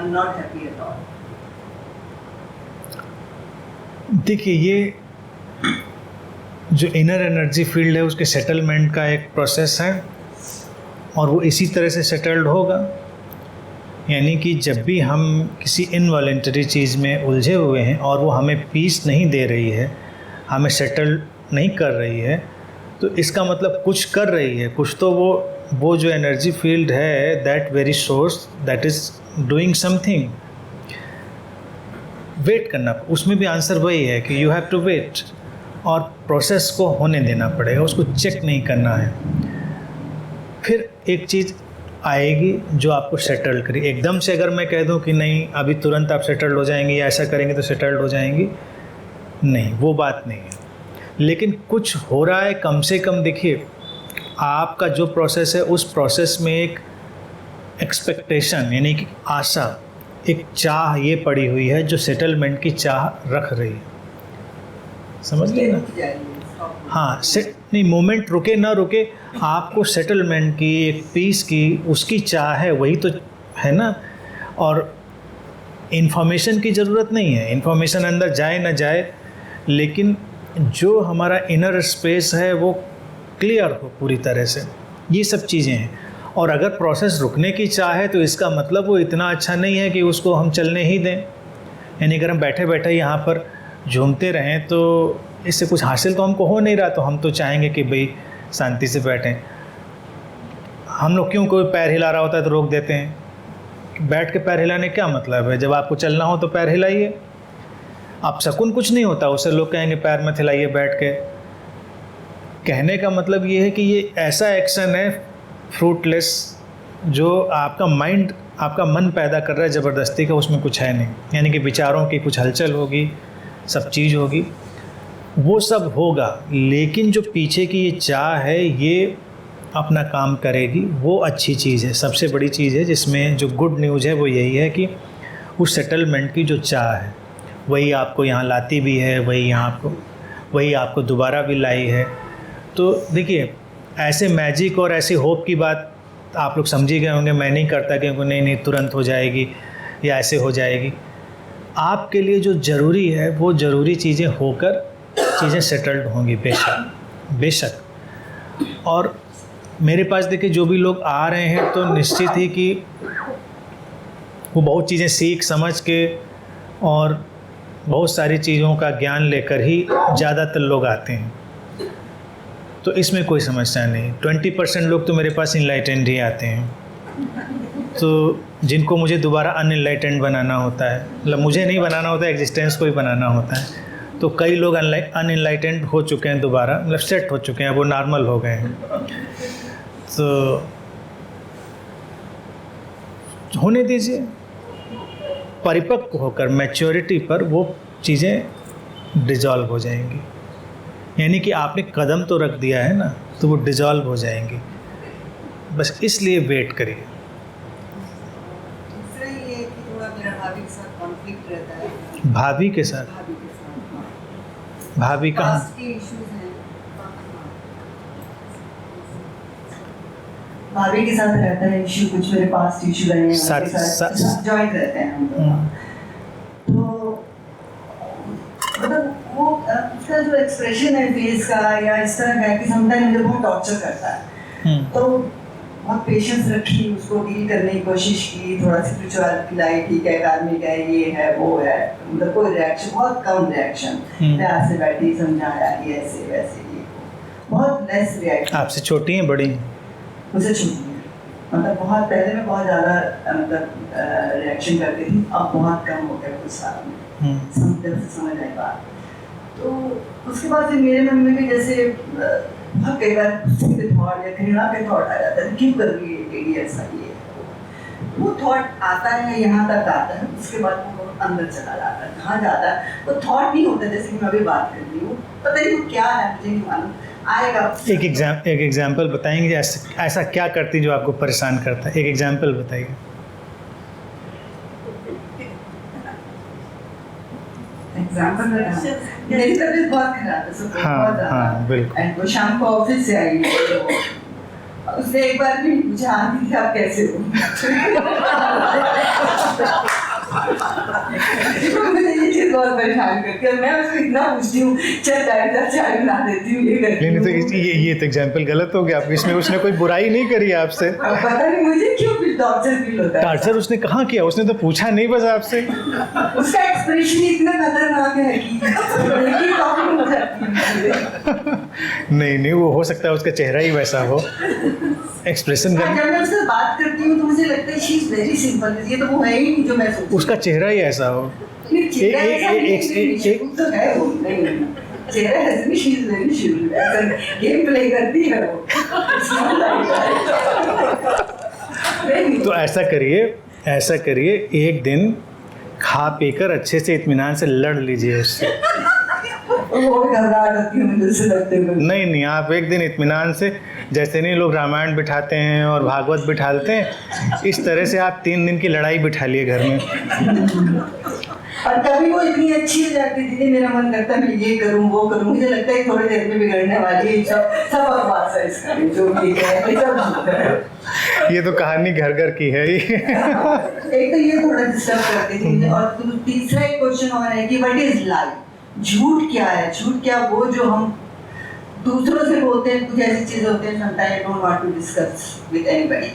I'm not happy at all. देखिए, ये जो इनर एनर्जी फील्ड है उसके सेटलमेंट का एक प्रोसेस है और वो इसी तरह से सेटल्ड होगा। यानी कि जब भी हम किसी इनवॉलेंटरी चीज़ में उलझे हुए हैं और वो हमें पीस नहीं दे रही है, हमें सेटल नहीं कर रही है, तो इसका मतलब कुछ कर रही है, कुछ तो वो जो एनर्जी फील्ड है, that very source that is doing something. Wait करना, उसमें भी आंसर वही है कि यू हैव टू वेट और प्रोसेस को होने देना पड़ेगा, उसको चेक नहीं करना है। फिर एक चीज़ आएगी जो आपको सेटल करी। एकदम से अगर मैं कह दूं कि नहीं अभी तुरंत आप सेटल्ड हो जाएंगी या ऐसा करेंगे तो सेटल्ड हो जाएंगी, नहीं, वो बात नहीं है। लेकिन कुछ हो रहा है, कम से कम देखिए आपका जो प्रोसेस है उस प्रोसेस में एक एक्सपेक्टेशन यानी कि आशा, एक चाह ये पड़ी हुई है जो सेटलमेंट की चाह रख रही है। समझ गए ना? हाँ, नहीं, मोमेंट रुके ना रुके, आपको सेटलमेंट की, एक पीस की, उसकी चाह है, वही तो है ना। और इन्फॉर्मेशन की ज़रूरत नहीं है, इन्फॉर्मेशन अंदर जाए ना जाए, लेकिन जो हमारा इनर स्पेस है वो क्लियर हो पूरी तरह से, ये सब चीज़ें हैं। और अगर प्रोसेस रुकने की चाह है तो इसका मतलब वो इतना अच्छा नहीं है कि उसको हम चलने ही दें। यानी अगर हम बैठे बैठे यहाँ पर झूमते रहें तो इससे कुछ हासिल तो हमको हो नहीं रहा, तो हम तो चाहेंगे कि भाई शांति से बैठें। हम लोग क्यों, कोई पैर हिला रहा होता है तो रोक देते हैं। बैठ के पैर हिलाने क्या मतलब है? जब आपको चलना हो तो पैर हिलाइए। अब शकुन कुछ नहीं होता, उससे लोग कहेंगे पैर मत हिलाइए बैठ के। कहने का मतलब ये है कि ये ऐसा एक्शन है फ्रूटलेस, जो आपका माइंड, आपका मन पैदा कर रहा है ज़बरदस्ती का, उसमें कुछ है नहीं। यानी कि विचारों की कुछ हलचल होगी, सब चीज़ होगी, वो सब होगा, लेकिन जो पीछे की ये चाह है ये अपना काम करेगी, वो अच्छी चीज़ है, सबसे बड़ी चीज़ है। जिसमें जो गुड न्यूज़ है वो यही है कि उस सेटलमेंट की जो चाह है वही आपको यहाँ लाती भी है, वही आपको दोबारा भी लाई है। तो देखिए, ऐसे मैजिक और ऐसी होप की बात आप लोग समझी गए होंगे, मैं नहीं करता क्योंकि नहीं तुरंत हो जाएगी या ऐसे हो जाएगी। आपके लिए जो ज़रूरी है वो ज़रूरी चीज़ें होकर चीज़ें सेटल्ड होंगी, बेशक। और मेरे पास देखिए जो भी लोग आ रहे हैं तो निश्चित ही कि वो बहुत चीज़ें सीख समझ के और बहुत सारी चीज़ों का ज्ञान लेकर ही ज़्यादातर लोग आते हैं, तो इसमें कोई समस्या नहीं। 20% लोग तो मेरे पास इनलाइटेंड ही आते हैं, तो जिनको मुझे दोबारा अनइनलाइटेंड बनाना होता है, मतलब मुझे नहीं बनाना होता है, एग्जिस्टेंस को ही बनाना होता है। तो कई लोग अनइनलाइटेंड हो चुके हैं दोबारा, मतलब सेट हो चुके हैं, वो नॉर्मल हो गए हैं। तो होने दीजिए, परिपक्व होकर मैच्योरिटी पर वो चीज़ें डिज़ॉल्व हो जाएंगी। यानी कि आपने कदम तो रख दिया है ना, तो वो डिज़ॉल्व हो जाएंगी। बस इसलिए वेट करिए। दूसरा ये है कि थोड़ा मेरा भाभी के साथ कॉन्फ्लिक्ट रहता है। भाभी के साथ? भाभी कहाँ? पास्ट के इश्यूज हैं। भाभी के साथ रहता है इशू, कुछ मेरे पास्ट इशू रहे हैं, साथ जॉइंट रहते हैं हम लोग। तो मतलब वो उसका जो एक्सप्रेशन है फेस का या इस तरह का है कि समटाइम मुझे बहुत टॉर्चर करता है। तो बहुत पेशेंस रखी, उसको डील करने की कोशिश की, थोड़ा स्पिरिचुअलिटी लाई, ठीक है कार्मिक है, ये है वो है, मतलब कोई रिएक्शन, बहुत कम रिएक्शन। मैं आपसे बैठी समझाया ये ऐसे वैसे, ये बहुत लेस रिएक्शन। आपसे छोटी हैं बड़ी? मुझसे छोटी है, मतलब बहुत पहले में बहुत ज़्यादा मतलब रिएक्शन करती थी, अब बहुत कम हो गया कुछ साल में, समझ आई बात। तो उसके बाद फिर मेरे मन में भी जैसे बहुत कई बार गुस्से के थॉट या घृणा के थॉट आ जाता है, क्यों कर रही है ये ऐसा, ये वो थॉट आता है, यहाँ तक आता है, उसके बाद वो अंदर चला जाता है। कहाँ जाता है वो थॉट? नहीं होता जैसे कि मैं अभी बात कर रही हूँ, पता नहीं वो क्या है, मुझे नहीं मालूम, आएगा। एक एग्जाम्पल बताएंगे, ऐसा क्या करती जो आपको परेशान करता है? एक एग्जाम्पल बताइए। एग्जाम्पल मेरी तबीयत बहुत खराब है, सब बहुत ज़्यादा, बिल्कुल। एंड वो शाम को ऑफिस से आई है, उसने एक बार भी पूछा आंटी आप कैसे हो? मुझे ये चीज़ बहुत परेशान करती है, मैं उसको इतना पूछती हूँ चल डायरेक्टर चाय बना देती हूँ, ये करती हूँ। नहीं तो ये तो एग्जाम्पल गलत हो गया आपकी, इसमें उसने कोई बुराई नहीं करी आपसे। पता नहीं मुझे क्यों फिर टॉर्चर फील होता है। टॉर्चर उसने कहाँ किया, उसने तो पूछा नहीं बस आपसे। उसका एक्सप्रेशन इतना खतरनाक है कि प्रॉब्लम हो जाती है। नहीं वो हो सकता है उसका चेहरा ही वैसा हो, एक्सप्रेशन जब मैं उससे बात करती हूँ तो मुझे लगता है शी इज वेरी सिंपल, ये तो वो है ही नहीं जो मैं सोचती हूँ। उसका चेहरा ही ऐसा हो। चेहरा ऐसा तो है वो, नहीं चेहरा ऐसा नहीं, शी इज वेरी शिव, ऐसा गेम प्ले करती है वो। तो ऐसा करिए एक दिन खा पीकर अच्छे से इत्मीनान से लड़ लीजिए उससे। वो घबराहट होती है मुझे उससे लगते हुए। नहीं आप एक दिन इत्मीनान से, जैसे नहीं लोग रामायण बिठाते हैं और भागवत बिठाते हैं, इस तरह से आप 3 दिन की लड़ाई बिठा लिए घर में। और कभी वो इतनी अच्छी हो जाती है, दीदी मेरा मन करता है मैं ये करूँ वो करूँ, मुझे लगता है थोड़ी देर में बिगड़ने वाली है, सब बकवास है इसका, जो भी है सब झूठ है। ये तो कहानी घर घर की है। एक तो ये थोड़ा डिस्टर्ब करती थी मुझे, और तीसरा एक क्वेश्चन और है कि व्हाट इज लाइफ, झूठ क्या है? झूठ क्या वो जो हम दूसरों से बोलते हैं, कुछ ऐसी चीजें होती हैं sometime I don't want to discuss with anybody,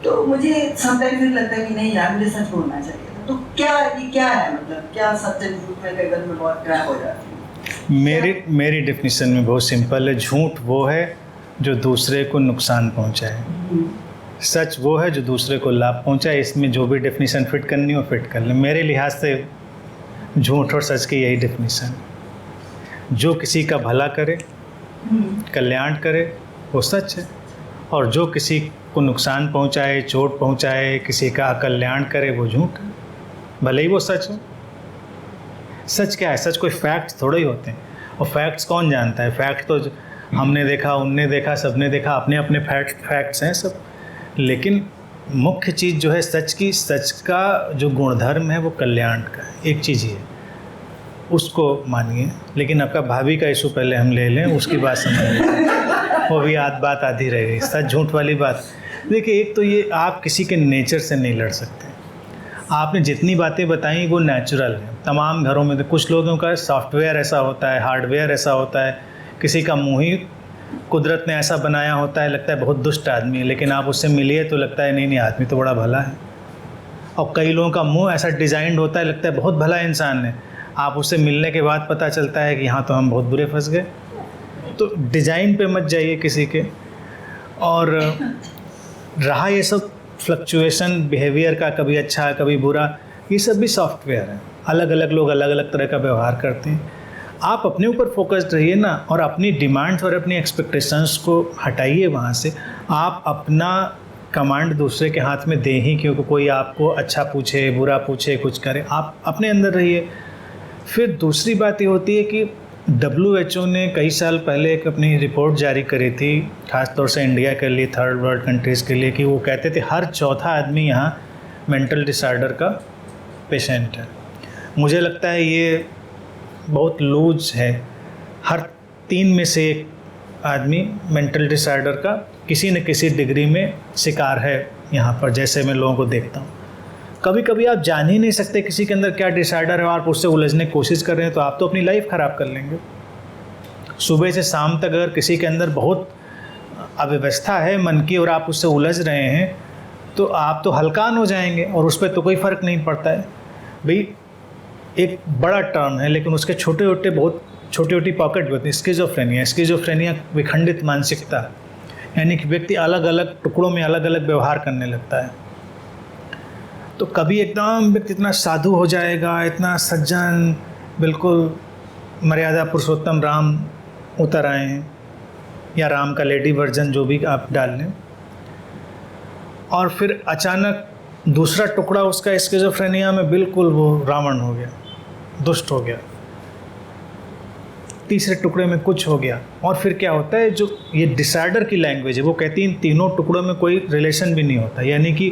तो मुझे समटाइम फिर लगता है कि नहीं यार मुझे सच बोलना चाहिए। तो क्या है, मतलब क्या सच है झूठ में कई बार में बहुत क्रैक हो जाती है? मेरी डेफिनेशन में बहुत सिंपल है, झूठ वो है जो दूसरे को नुकसान पहुंचाए, सच वो है जो दूसरे को लाभ पहुंचाए। इसमें जो भी डेफिनेशन फिट करनी हो फिट कर ले। मेरे लिहाज से झूठ और सच की यही डेफिनेशन, जो किसी का भला करे कल्याण करे वो सच है, और जो किसी को नुकसान पहुंचाए चोट पहुंचाए किसी का अकल्याण करे वो झूठ है, भले ही वो सच हो। सच क्या है? सच कोई फैक्ट्स थोड़े ही होते हैं, और फैक्ट्स कौन जानता है? फैक्ट तो हमने देखा, उनने देखा, सबने देखा, अपने अपने फैक्ट्स हैं सब। लेकिन मुख्य चीज़ जो है सच का जो गुणधर्म है वो कल्याण का है। एक चीज़ ये उसको मानिए, लेकिन आपका भाभी का इशू पहले हम ले लें, उसकी बात समझ वो भी बात आधी रह गई। सच झूठ वाली बात देखिए, एक तो ये आप किसी के नेचर से नहीं लड़ सकते। आपने जितनी बातें बताई वो नेचुरल है तमाम घरों में। तो कुछ लोगों का सॉफ्टवेयर ऐसा होता है, हार्डवेयर ऐसा होता है, किसी का मुँह ही कुदरत ने ऐसा बनाया होता है, लगता है बहुत दुष्ट आदमी है, लेकिन आप उससे मिलिए तो लगता है नहीं आदमी तो बड़ा भला है। और कई लोगों का मुंह ऐसा डिज़ाइंड होता है, लगता है बहुत भला इंसान है, आप उससे मिलने के बाद पता चलता है कि हाँ तो हम बहुत बुरे फंस गए। तो डिज़ाइन पे मत जाइए किसी के। और रहा ये सब फ्लक्चुएशन बिहेवियर का, कभी अच्छा कभी बुरा, ये सब भी सॉफ्टवेयर है। अलग अलग लोग अलग अलग तरह का व्यवहार करते हैं। आप अपने ऊपर फोकस्ड रहिए ना, और अपनी डिमांड्स और अपनी एक्सपेक्टेशंस को हटाइए वहाँ से। आप अपना कमांड दूसरे के हाथ में दें ही, क्योंकि कोई आपको अच्छा पूछे बुरा पूछे कुछ करे, आप अपने अंदर रहिए। फिर दूसरी बात ये होती है कि WHO ने कई साल पहले एक अपनी रिपोर्ट जारी करी थी, ख़ासतौर से इंडिया के लिए, थर्ड वर्ल्ड कंट्रीज़ के लिए, कि वो कहते थे हर चौथा आदमी यहाँ मेंटल डिसऑर्डर का पेशेंट है। मुझे लगता है ये बहुत लूज है। हर 3 में से 1 आदमी मेंटल डिसऑर्डर का किसी न किसी डिग्री में शिकार है यहाँ पर, जैसे मैं लोगों को देखता हूँ। कभी कभी आप जान ही नहीं सकते किसी के अंदर क्या डिसऑर्डर है, और आप उससे उलझने की कोशिश कर रहे हैं तो आप तो अपनी लाइफ ख़राब कर लेंगे। सुबह से शाम तक अगर किसी के अंदर बहुत अव्यवस्था है मन की और आप उससे उलझ रहे हैं तो आप तो हलकान हो जाएंगे, और उस पर तो कोई फ़र्क नहीं पड़ता है। भाई एक बड़ा टर्म है, लेकिन उसके बहुत छोटी छोटी पॉकेट होती है। स्किज़ोफ्रेनिया विखंडित मानसिकता, यानी कि व्यक्ति अलग अलग टुकड़ों में अलग अलग व्यवहार करने लगता है। तो कभी एकदम व्यक्ति इतना साधु हो जाएगा, इतना सज्जन, बिल्कुल मर्यादा पुरुषोत्तम राम उतर आए हैं, या राम का लेडी वर्जन जो भी आप डाल लें, और फिर अचानक दूसरा टुकड़ा उसका स्किज़ोफ्रेनिया में बिल्कुल वो रावण हो गया, दुष्ट हो गया। तीसरे टुकड़े में कुछ हो गया। और फिर क्या होता है, जो ये डिसऑर्डर की लैंग्वेज है, वो कहती है इन तीनों टुकड़ों में कोई रिलेशन भी नहीं होता। यानी कि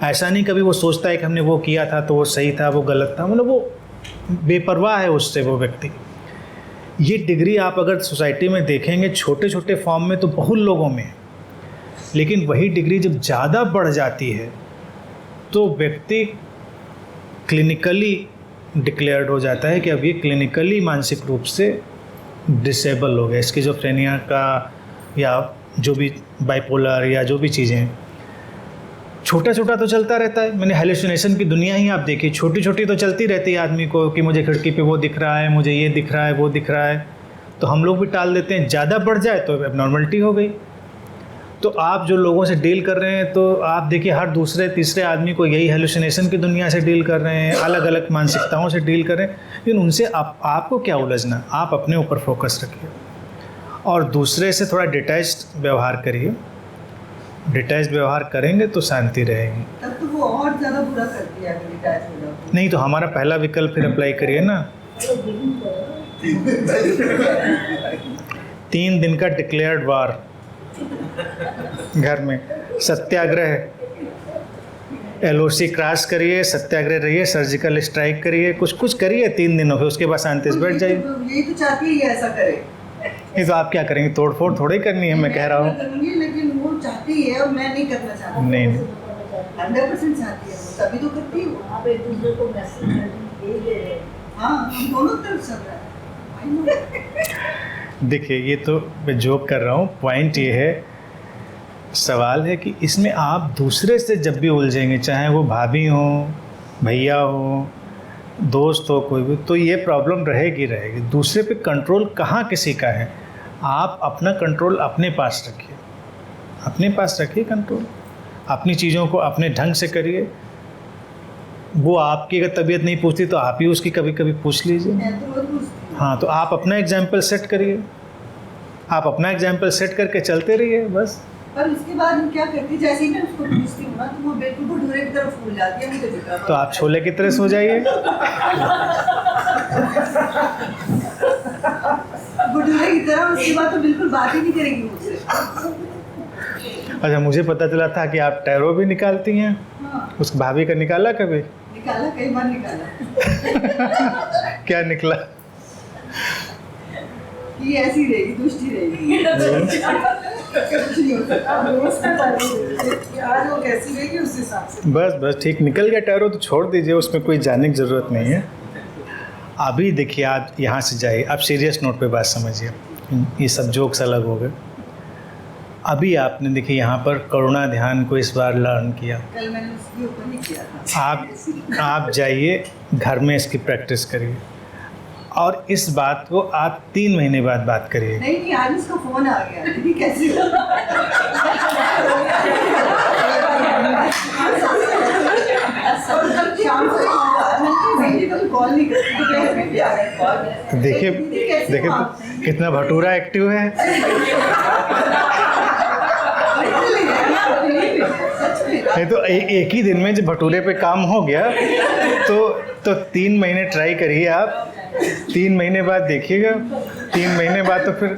ऐसा नहीं कभी वो सोचता है कि हमने वो किया था तो वो सही था वो गलत था, मतलब वो बेपरवाह है उससे वो व्यक्ति। ये डिग्री आप अगर सोसाइटी में देखेंगे छोटे छोटे फॉर्म में तो बहुत लोगों में, लेकिन वही डिग्री जब ज़्यादा बढ़ जाती है तो व्यक्ति क्लिनिकली डिक्लेयर्ड हो जाता है कि अब ये क्लिनिकली मानसिक रूप से डिसेबल हो गया, स्किज़ोफ्रेनिया का या जो भी बाइपोलर या जो भी चीज़ें हैं। छोटा छोटा तो चलता रहता है, मैंने हेलुसिनेशन की दुनिया ही आप देखी, छोटी छोटी तो चलती रहती है आदमी को कि मुझे खिड़की पे वो दिख रहा है, मुझे ये दिख रहा है, वो दिख रहा है, तो हम लोग भी टाल देते हैं। ज़्यादा बढ़ जाए तो एबनॉर्मलिटी हो गई। तो आप जो लोगों से डील कर रहे हैं, तो आप देखिए हर दूसरे तीसरे आदमी को यही हेलुसिनेशन की दुनिया से डील कर रहे हैं, अलग अलग मानसिकताओं से डील कर रहे हैं, लेकिन उनसे आपको क्या उलझना, आप अपने ऊपर फोकस रखिए और दूसरे से थोड़ा डिटैच्ड व्यवहार करिए। डिटैच व्यवहार करेंगे तो शांति रहेगी। तब तो वो और ज़्यादा बुरा करती है अगर डिटैच हो जाओ। नहीं तो हमारा पहला विकल्प फिर अप्लाई करिए ना। 3 दिन का डिक्लेयर्ड वार घर में, सत्याग्रह, LOC क्रॉस करिए, सत्याग्रह रहिए, सर्जिकल स्ट्राइक करिए, कुछ कुछ करिए 3 दिनों, फिर उसके बाद शांति से बैठ जाइए। यही तो चाहती है ये ऐसा करे। नहीं तो आप क्या करेंगे, तोड़ फोड़ थोड़ी करनी है, मैं कह रहा हूँ। लेकिन वो चाहती है और मैं नहीं करना चाहती। नहीं 100% चाहती है वो, तभी तो करती है वो। आप एक दूसरे को मैसेज यही दे रहे हैं। हाँ, हम दोनों तरफ चल रहा है। देखिए ये तो मैं जोक कर रहा हूँ, पॉइंट ये है, सवाल है कि इसमें आप दूसरे से जब भी उलझेंगे, चाहे वो भाभी हो, भैया हो, दोस्त हो, कोई भी, तो ये प्रॉब्लम रहेगी। दूसरे पे कंट्रोल कहाँ किसी का है। आप अपना कंट्रोल अपने पास रखिए, अपने पास रखिए कंट्रोल, अपनी चीज़ों को अपने ढंग से करिए। वो आपकी अगर तबीयत नहीं पूछती तो आप ही उसकी कभी कभी पूछ लीजिए। मैं तो रोज पूछती हूँ। हाँ, तो आप अपना एग्जाम्पल सेट करिए, आप अपना एग्जाम्पल सेट करके चलते रहिए बस। पर उसके बाद मैं क्या करती, जैसे ही मैं उसको पूछती हूँ ना, तो वो बिल्कुल भटूरे की तरफ फूल जाती है। मुझे दिख रहा तो आप छोले की तरह सो जाइए। भटूरे की तरह, उसके बाद तो बिल्कुल बात ही नहीं करेगी मुझसे। अच्छा, मुझे पता चला था कि आप टैरो भी निकालती हैं। हाँ, उस भाभी का निकाला कभी? निकाला, कई बार निकाला। क्या निकला? ये ऐसी रहेगी, दुष्टी रहेगी। कुछ नहीं हो सकता। आज वो कैसी रहेगी उस हिसाब से। बस ठीक निकल गया टैरो, तो छोड़ दीजिए, उसमें कोई जानने की ज़रूरत नहीं है। अभी देखिए आप यहाँ से जाइए, आप सीरियस नोट पे बात समझिए, ये सब जोक्स अलग हो गए। अभी आपने देखिए यहाँ पर करुणा ध्यान को इस बार लर्न किया, कल मैंने उसके ऊपर ही किया था। आप जाइए घर में इसकी प्रैक्टिस करिए और इस बात को आप 3 महीने बाद बात करिए। नहीं, आज उसका फोन आ गया। दीदी कैसी हो? शाम को कॉल नहीं करती। तो देखिए तो कितना भटूरा एक्टिव है। नहीं तो एक ही दिन में जब भटूरे पे काम हो गया तो 3 महीने ट्राई करिए आप, 3 महीने बाद देखिएगा, 3 महीने बाद तो फिर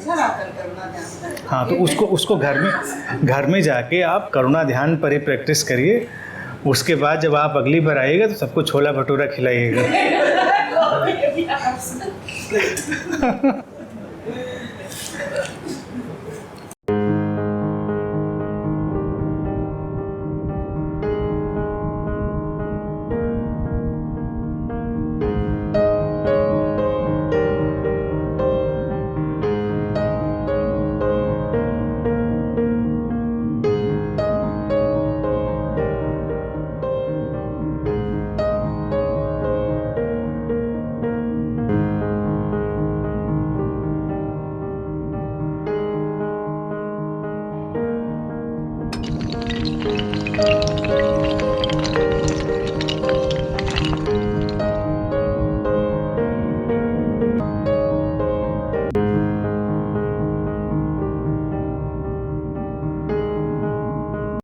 हाँ, तो उसको घर में जाके आप करुणा ध्यान पर ही प्रैक्टिस करिए। उसके बाद जब आप अगली बार आइएगा तो सबको छोला भटूरा खिलाइएगा।